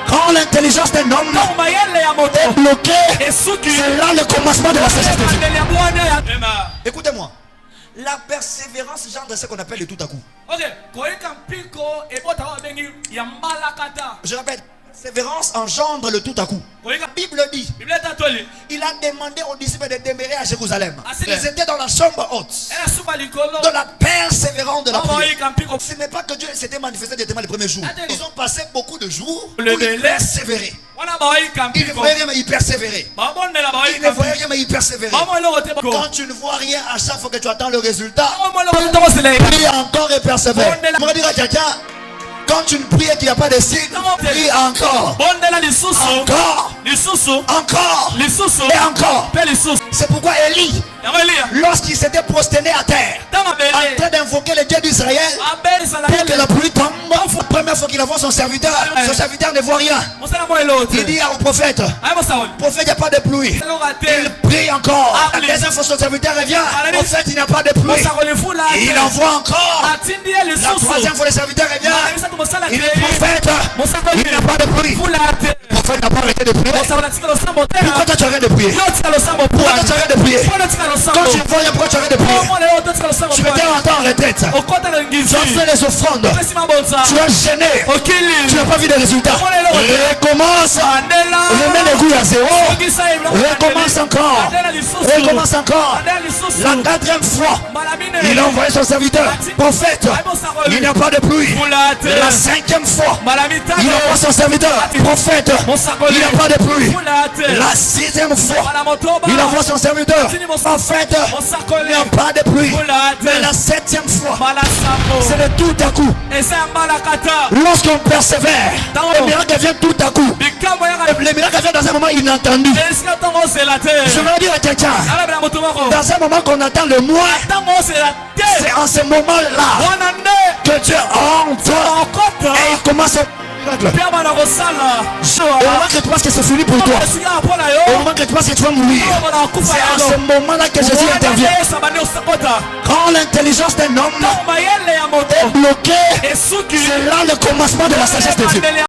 Quand l'intelligence d'un homme est bloquée, c'est là le commencement de la sagesse de Dieu. Écoutez-moi. La persévérance gendre ce qu'on appelle le tout à coup. Je répète, persévérance engendre le tout à coup. La Bible dit, il a demandé aux disciples de demeurer à Jérusalem. Ils étaient dans la chambre haute, dans la persévérance de la prière. Ce n'est pas que Dieu s'était manifesté directement les premiers jours. Ils ont passé beaucoup de jours pour persévérer. Ils ne voyaient rien mais ils persévéraient. Ils ne voyaient rien mais ils persévéraient. Quand tu ne vois rien, à chaque fois que tu attends le résultat, prie encore et persévère. On va dire à quelqu'un, quand tu ne pries et qu'il n'y a pas de signe, prie encore. Encore. Encore. Et encore. C'est pourquoi Élie, lorsqu'il s'était prosterné à terre, en train d'invoquer le Dieu d'Israël pour que la pluie tombe, la première fois qu'il voit son serviteur ne voit rien. Il dit au prophète, prophète, il n'y a pas de pluie. Il prie encore. La deuxième fois son serviteur revient, prophète, il n'y a pas de pluie. Il envoie encore. La troisième fois le serviteur revient, il dit prophète, il n'y a pas de pluie. Le prophète n'a pas arrêté de prier. Pourquoi tu arrêtes de prier? Pourquoi tu arrêtes de prier? Quand tu vois rien, pourquoi tu arrêtes de prier? Tu étais en retraite. Tu as fait les offrandes. Tu as gêné. Tu n'as pas vu de résultats. Recommence. Remets le goût à zéro. Recommence encore. Recommence encore. La quatrième fois, il a envoyé son serviteur. Prophète, il n'y a pas de pluie. La cinquième fois, il envoie son serviteur. Prophète, il n'y a pas de pluie. La sixième fois, il envoie son serviteur. Prophète, il n'y a pas de pluie. Mais la septième fois, c'est le tout à coup. Lorsqu'on persévère, le miracle vient tout à coup. Le miracle vient dans un moment inattendu. Je veux dire à quelqu'un, dans un moment qu'on attend le moins, c'est en ce moment-là que Dieu entre et il commence à au moment que tu penses que c'est fini pour toi, au moment que tu penses que tu vas mourir, c'est à ce moment-là que Jésus intervient. Quand l'intelligence d'un homme est bloquée, c'est là le commencement de la sagesse de Dieu.